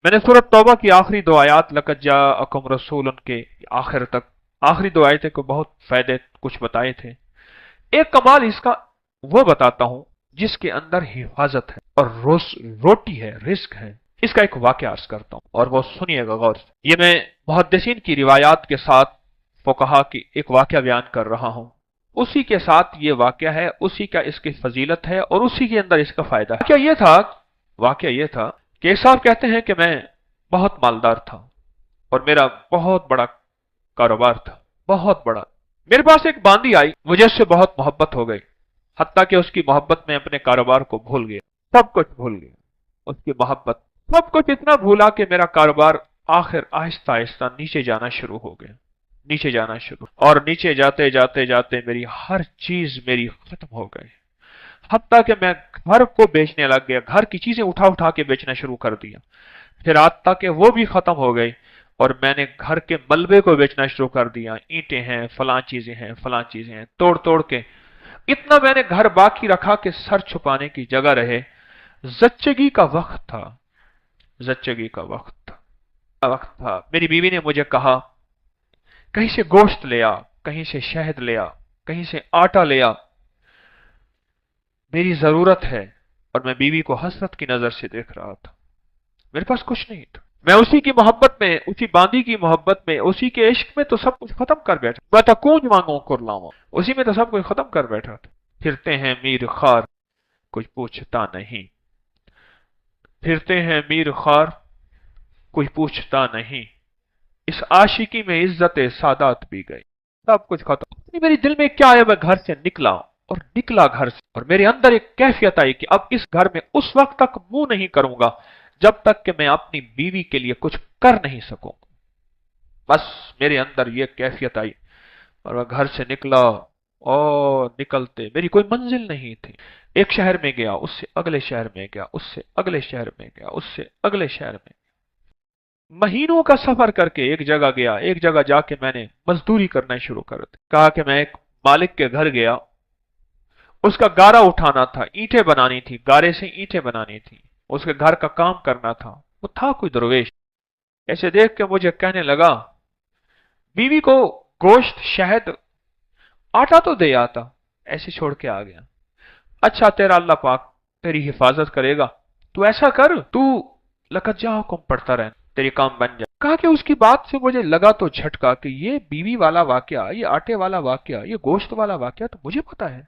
मैंने सूरत तौबा की आखिरी दो आयत लक़द जाअकुम रसूलुन के आखिर तक, आखिरी दो आयतें को बहुत फायदे कुछ बताए थे। एक कमाल इसका वो बताता हूं जिसके अंदर हिफाजत है और रोटी है, रिस्क है। इसका एक वाकया अर्ज करता हूं और वो सुनिएगा गौर से। ये मैं मुहद्दिसीन की रिवायात के साथ फुकहा की एक वाकया बयान कर रहा हूं। उसी के साथ ये वाकया है, उसी का इसकी फजीलत है और उसी के अंदर इसका फायदा है। वाकया ये था कि एक साहब कहते हैं कि मैं बहुत मालदार था और मेरा बहुत बड़ा कारोबार था, बहुत बड़ा। मेरे पास एक बांदी आई, मुझे उससे बहुत मोहब्बत हो गई, हत्ता कि उसकी मोहब्बत में अपने कारोबार को भूल गया, सब कुछ भूल गया। उसकी मोहब्बत, सब कुछ इतना भूला कि मेरा कारोबार आखिर आहिस्ता आहिस्ता नीचे जाना शुरू हो गया, नीचे जाना शुरू, और नीचे जाते जाते जाते मेरी हर चीज मेरी खत्म हो गई। हत्ता कि मैं घर को बेचने लग गया, घर की चीजें उठा उठा के बेचना शुरू कर दिया। फिर हत्ता कि वो भी खत्म हो गई और मैंने घर के मलबे को बेचना शुरू कर दिया। ईंटें हैं, फलां चीजें हैं, फलां चीजें हैं, तोड़ तोड़ के इतना मैंने घर बाकी रखा कि सर छुपाने की जगह रहे। जच्चगी का वक्त था, जच्चगी का वक्त था। मेरी बीवी ने मुझे कहा कहीं से गोश्त ले आ, कहीं से शहद ले आ, कहीं से आटा ले आ, मेरी जरूरत है। और मैं बीवी को हसरत की नजर से देख रहा था। मेरे पास कुछ नहीं था। मैं उसी की मोहब्बत में, उसी बांदी की मोहब्बत में, उसी के इश्क में तो सब कुछ खत्म कर बैठा। मैं तो कूंज मांगू कुरलाऊं, उसी में तो सब कुछ खत्म कर बैठा था। फिरते हैं मीर खार, कुछ पूछता नहीं। फिरते हैं मीर खार, कोई पूछता नहीं। इस आशिकी में इज्जत सादात भी गई, सब कुछ खत्म। मेरे दिल में क्या है, मैं घर से निकला और निकला घर से, और मेरे अंदर एक कैफियत आई कि अब इस घर में उस वक्त तक मुंह नहीं करूंगा जब तक कि मैं अपनी बीवी के लिए कुछ कर नहीं सकूंगा। बस मेरे अंदर ये कैफियत आई और मैं घर से निकला। और निकलते मेरी कोई मंजिल नहीं थी। एक शहर में गया, उससे अगले शहर में गया, उससे अगले शहर में गया, उससे अगले शहर में। महीनों का सफर करके एक जगह गया। एक जगह जाके मैंने मजदूरी करना शुरू कर दी। कहा कि मैं एक मालिक के घर गया, उसका गारा उठाना था, ईंटें बनानी थी, गारे से ईंटें बनानी थी, उसके घर का काम करना था। वो था कोई दरवेश। ऐसे देख के मुझे कहने लगा, बीवी को गोश्त, शहद, आटा तो दे आता, ऐसे छोड़ के आ गया। अच्छा, तेरा अल्लाह पाक तेरी हिफाजत करेगा, तू ऐसा कर, तू लक़द जाअकुम पढ़ता रह, तेरी काम बन जाए। कहा कि उसकी बात से मुझे लगा तो झटका कि ये बीवी वाला वाकया, ये आटे वाला वाकया, ये गोश्त वाला वाकया तो मुझे पता है,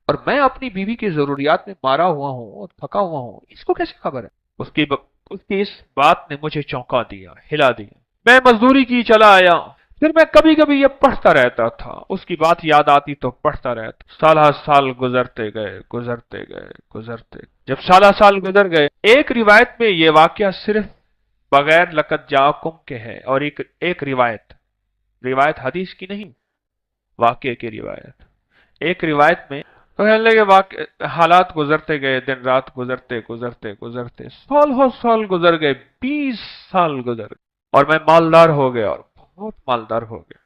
और मैं अपनी बीवी की जरूरियात में मारा हुआ हूं और थका हुआ हूं, इसको कैसे खबर है? उसकी इस बात ने मुझे चौंका दिया, हिला दिया। मैं मजदूरी की चला आया। फिर मैं कभी कभी ये पढ़ता रहता था, उसकी बात याद आती तो पढ़ता रहता। साल साल गुजरते गए, गुजरते गए, गुजरते। जब साल साल गुजर गए, एक रिवायत में ये वाकया सिर्फ बगैर लक़द जाअकुम के है, और एक रिवायत हदीस की नहीं, वाकये की रिवायत। एक रिवायत में तो कहने लगे हालात गुजरते गए, दिन रात गुजरते गुजरते गुजरते साल हो साल गुजर गए, 20 साल गुजर गए, और मैं मालदार हो गया, और बहुत मालदार हो गया।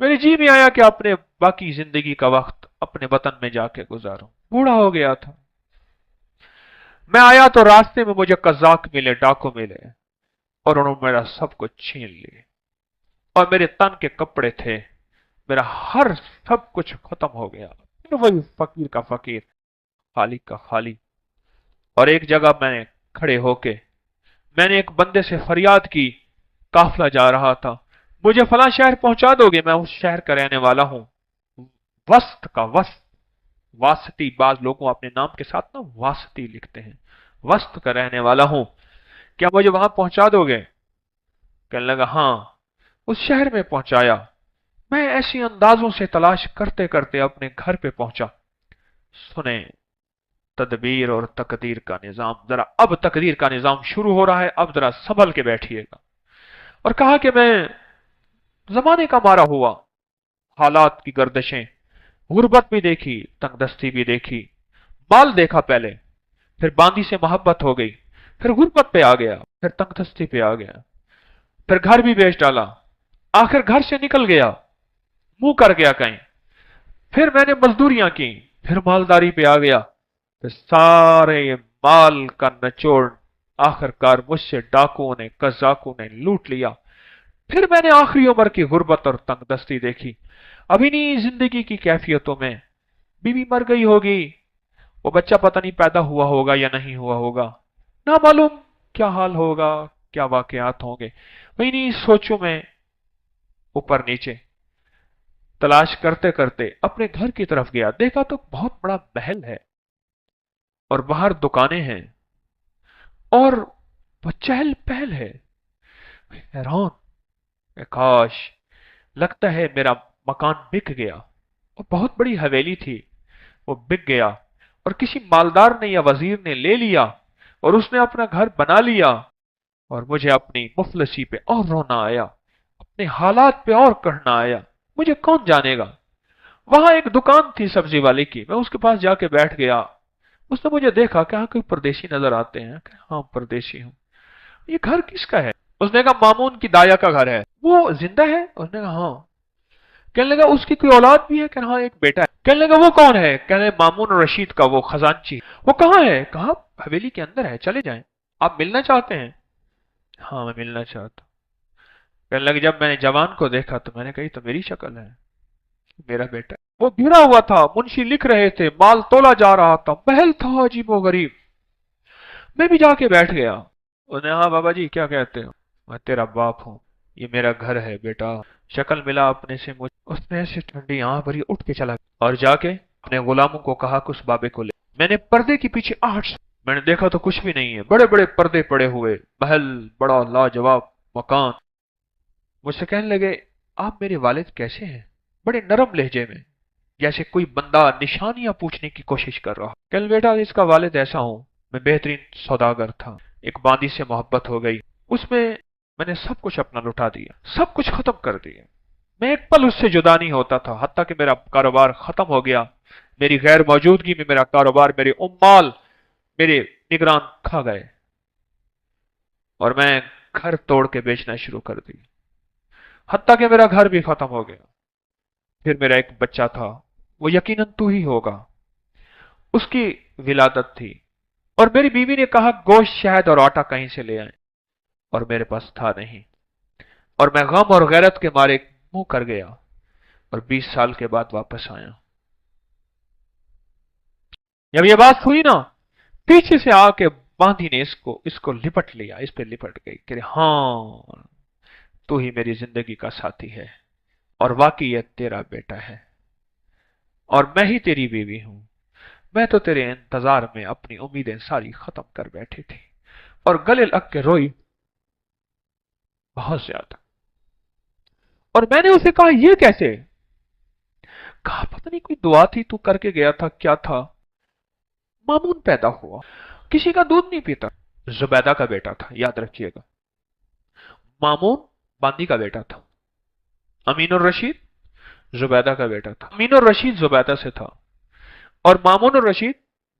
मेरे जी में आया कि अपने बाकी जिंदगी का वक्त अपने वतन में जाके गुजारूं। बूढ़ा हो गया था। मैं आया तो रास्ते में मुझे कज़ाक मिले, डाकू मिले, और उन्होंने मेरा सब कुछ छीन लिए, और मेरे तन के कपड़े थे, मेरा हर सब कुछ खत्म हो गया। फिर वही फकीर का फकीर, खाली का खाली। और एक जगह मैंने खड़े होके मैंने एक बंदे से फरियाद की, काफिला जा रहा था, मुझे फला शहर पहुंचा दोगे? मैं उस शहर का रहने वाला हूं, वस्त का वस्त, वासती, बाज लोगों अपने नाम के साथ ना वासती लिखते हैं, वस्त का रहने वाला हूं, क्या मुझे वहां पहुंचा दोगे? कहने लगा हाँ। उस शहर में पहुंचाया। मैं ऐसी अंदाजों से तलाश करते करते अपने घर पे पहुंचा। सुने, तदबीर और तकदीर का निजाम, जरा अब तकदीर का निजाम शुरू हो रहा है, अब जरा संभल के बैठिएगा। और कहा कि मैं जमाने का मारा हुआ, हालात की गर्दिशें, गुर्बत भी देखी, तंगदस्ती भी देखी, माल देखा पहले, फिर बांदी से मोहब्बत हो गई, फिर गुर्बत पे आ गया, फिर तंगदस्ती पे आ गया, फिर घर भी बेच डाला, आखिर घर से निकल गया, मुंह कर गया कहीं, फिर मैंने मजदूरियां की, फिर मालदारी पे आ गया, फिर सारे माल का निचोड़ आखिरकार मुझसे डाकुओं ने, कज़ाकों ने लूट लिया। फिर मैंने आखिरी उम्र की गुर्बत और तंगदस्ती देखी। अब इन्हीं जिंदगी की कैफियतों में बीवी मर गई होगी, वो बच्चा पता नहीं पैदा हुआ होगा या नहीं हुआ होगा, ना मालूम क्या हाल होगा, क्या वाकयात होंगे। मैं इन्हीं सोचों में ऊपर नीचे तलाश करते करते अपने घर की तरफ गया। देखा तो बहुत बड़ा महल है और बाहर दुकानें हैं और वो चहल पहल है। हैरान, काश, लगता है मेरा मकान बिक गया। और बहुत बड़ी हवेली थी, वो बिक गया और किसी मालदार ने या वजीर ने ले लिया और उसने अपना घर बना लिया। और मुझे अपनी मुफलसी पे और रोना आया, अपने हालात पे और कहना आया। मुझे कौन जानेगा। वहां एक दुकान थी सब्जी वाले की, मैं उसके पास जाके बैठ गया। उसने मुझे देखा, कहा कोई परदेशी नजर आते हैं। हाँ परदेशी हूँ। ये घर किसका है? उसने कहा मामून की दाया का घर है। वो जिंदा है? उसने कहा हाँ। कहने लगा उसकी कोई औलाद भी है? कहना हाँ एक बेटा है। कहने लगा वो कौन है? कहने मामून रशीद का वो खजांची। वो कहाँ है? कहा हवेली के अंदर है, चले जाएं। आप मिलना चाहते हैं? हाँ मैं मिलना चाहता हूँ। कहने लगे जब मैंने जवान को देखा तो मैंने कही तो मेरी शक्ल है, मेरा बेटा है। वो गिरा हुआ था, मुंशी लिख रहे थे, माल तोला जा रहा था, महल था अजीबो गरीब। मैं भी जाके बैठ गया। उन्हें हाँ बाबा जी क्या कहते हो? मैं तेरा बाप हूँ, ये मेरा घर है बेटा। शक्ल मिला अपने से मुझ। उसने ऐसे ठंडी आंख भरी उठ के चला और जाके अपने गुलामों को कहा कि उस बाबे को ले। मैंने पर्दे के पीछे आहट से मैंने देखा तो कुछ भी नहीं है, बड़े बड़े पर्दे पड़े हुए, महल, बड़ा लाजवाब मकान। मुझसे कहने लगे आप मेरे वालिद कैसे हैं? बड़े नरम लहजे में, जैसे कोई बंदा निशानियां पूछने की कोशिश कर रहा। कल बेटा इसका वालिद ऐसा हूं, मैं बेहतरीन सौदागर था, एक बांदी से मोहब्बत हो गई, उसमें मैंने सब कुछ अपना लुटा दिया, सब कुछ खत्म कर दिया। मैं एक पल उससे जुदा नहीं होता था, हत्ता कि मेरा कारोबार खत्म हो गया। मेरी गैर मौजूदगी में मेरा कारोबार, मेरे उम्माल, मेरे निगरान खा गए और मैं घर तोड़ के बेचना शुरू कर दी। हत्ता कि मेरा घर भी खत्म हो गया। फिर मेरा एक बच्चा था, वो यकीनन तू ही होगा, उसकी विलादत थी और मेरी बीवी ने कहा गोश्त, शहद और आटा कहीं से ले आए और मेरे पास था नहीं। और मैं गम और गैरत के मारे मुंह कर गया और 20 साल के बाद वापस आया। जब ये बात हुई ना, पीछे से आके बांधी ने इसको इसको लिपट लिया, इस पे लिपट गई कि हाँ तू ही मेरी जिंदगी का साथी है और वाकई ये तेरा बेटा है और मैं ही तेरी बीवी हूं। मैं तो तेरे इंतजार में अपनी उम्मीदें सारी खत्म कर बैठी थी। और गले लग के रोई बहुत ज्यादा। और मैंने उसे कहा ये कैसे? कहा पता नहीं कोई दुआ थी, तू करके गया था, क्या था? मामून पैदा हुआ, किसी का दूध नहीं पीता, जुबैदा का बेटा था, याद रखिएगा। मामून बांदी का बेटा था, अमीन और रशीद जुबैदा का बेटा था। अमीन और रशीद जुबैदा से था और मामून और रशीद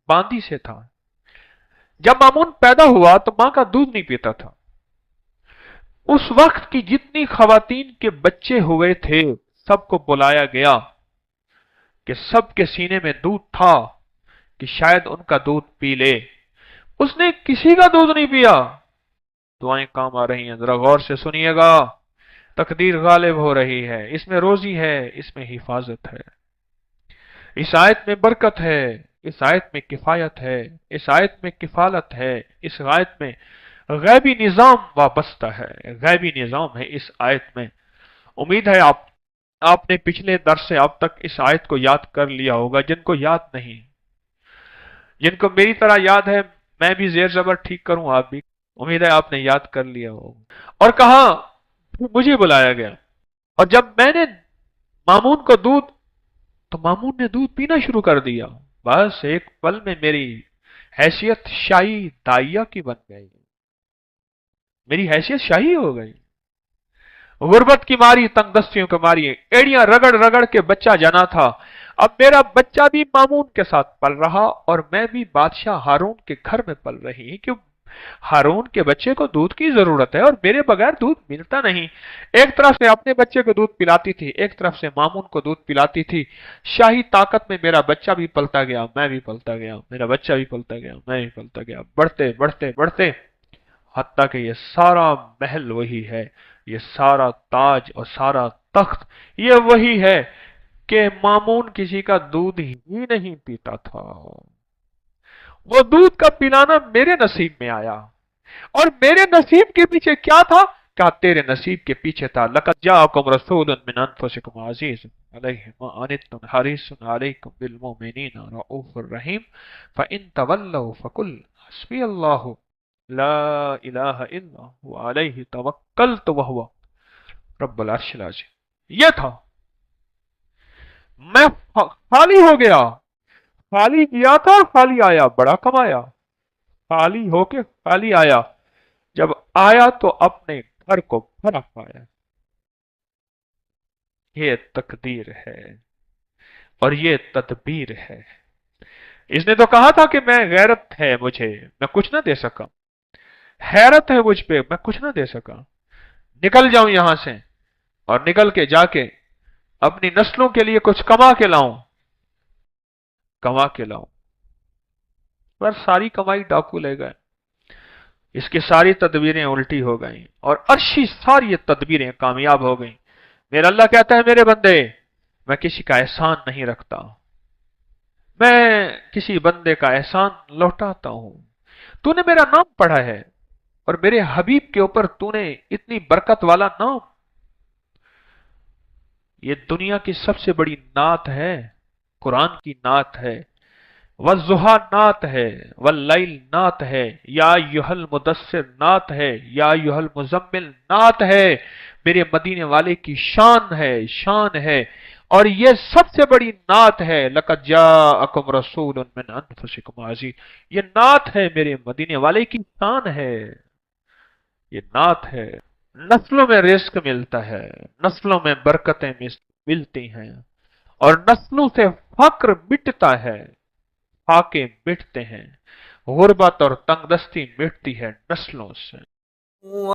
बांदी से था। जब मामून पैदा हुआ तो मां का दूध नहीं पीता था। उस वक्त की जितनी खवातीन के बच्चे हुए थे सबको बुलाया गया कि सबके सीने में दूध था कि शायद उनका दूध पी ले। उसने किसी का दूध नहीं पिया। दुआएं काम आ रही हैं, जरा गौर से सुनिएगा। तकदीर गालिब हो रही है, इसमें रोजी है, इसमें हिफाजत है, इस आयत में बरकत है, इस आयत में किफायत है, इस आयत में किफालत है, इस आयत में गैबी निजाम वाबस्ता है, गैबी निजाम है इस आयत में। उम्मीद है आपने पिछले दर्स से अब तक इस आयत को याद कर लिया होगा। जिनको याद नहीं, जिनको मेरी तरह याद है, मैं भी जेर जबर ठीक करूं, आप भी, उम्मीद है आपने याद कर लिया होगा। और कहा मुझे बुलाया गया और जब मैंने मामून को दूध, तो मामून ने दूध पीना शुरू कर दिया। बस एक पल में मेरी हैसियत शाही दाइया की बन गई, मेरी हैसियत शाही हो गई। गुर्बत की मारी, तंगदस्तियों की मारी, एड़ियां रगड़ रगड़ के बच्चा जना था। अब मेरा बच्चा भी मामून के साथ पल रहा और मैं भी बादशाह हारून के घर में पल रही, क्यों हारून के बच्चे को दूध की जरूरत है और मेरे बगैर दूध मिलता नहीं। एक तरफ से अपने बच्चे को दूध पिलाती थी, एक तरफ से मामून को दूध पिलाती थी। शाही ताकत में मेरा बच्चा भी पलता गया, मैं भी पलता गया, मेरा बच्चा भी पलता गया, मैं भी पलता गया। बढ़ते बढ़ते बढ़ते हत्ता कि ये सारा महल वही है, ये सारा ताज और सारा तख्त ये वही है कि मामून किसी का दूध ही नहीं पीता था। वो दूध का पिलाना मेरे नसीब में आया, और मेरे नसीब के पीछे क्या था? क्या तेरे नसीब के पीछे था? लक़द जाअकुम रसूलुन मिन अनफुसिकुम अज़ीज़ुन अलैहि मा अनित्तुम हरीसुन अलैकुम बिल मुमिनीना रऊफ़ुर रहीम फ़इन तवल्लव फ़कुल हस्बियल्लाहु ला इलाहा इल्ला हुवा अलैहि तवक्कलतु व हुवा रब्बुल अर्शिल अज़ीम। ये था, मैं खाली हो गया, खाली गया था खाली आया, बड़ा कमाया। खाली होके खाली आया, जब आया तो अपने घर को भरा पाया। ये तकदीर है और ये तदबीर है। इसने तो कहा था कि मैं गैरत है मुझे, मैं कुछ ना दे सका, हैरत है मुझ पे, मैं कुछ ना दे सका, निकल जाऊं यहां से और निकल के जाके अपनी नस्लों के लिए कुछ कमा के लाऊं, कमा के लाऊं। पर सारी कमाई डाकू ले गए, इसकी सारी तदबीरें उल्टी हो गईं और अर्शी सारी तदबीरें कामयाब हो गईं। मेरा अल्लाह कहता है, मेरे बंदे, मैं किसी का एहसान नहीं रखता, मैं किसी बंदे का एहसान लौटाता हूं। तूने मेरा नाम पढ़ा है और मेरे हबीब के ऊपर तूने इतनी बरकत वाला नाम, ये दुनिया की सबसे बड़ी नात है, कुरान की नात है, वज़ुहा नात है, वल्लैल नात है, या युहल मुदस्सिर नात है, या युहल मुजम्मिल नात है। मेरे मदीने वाले की शान है, शान है। और ये सबसे बड़ी नात है, लक़द जाअकुम रसूलुन मिन अनफुसिकुम अज़ीज़। ये नात है, मेरे मदीने वाले की शान है, ये नात है। नस्लों में रिस्क मिलता है, नस्लों में बरकतें मिलती हैं, और नस्लों से फक्र मिटता है, फाके मिटते हैं, गुर्बत और तंगदस्ती मिटती है नस्लों से।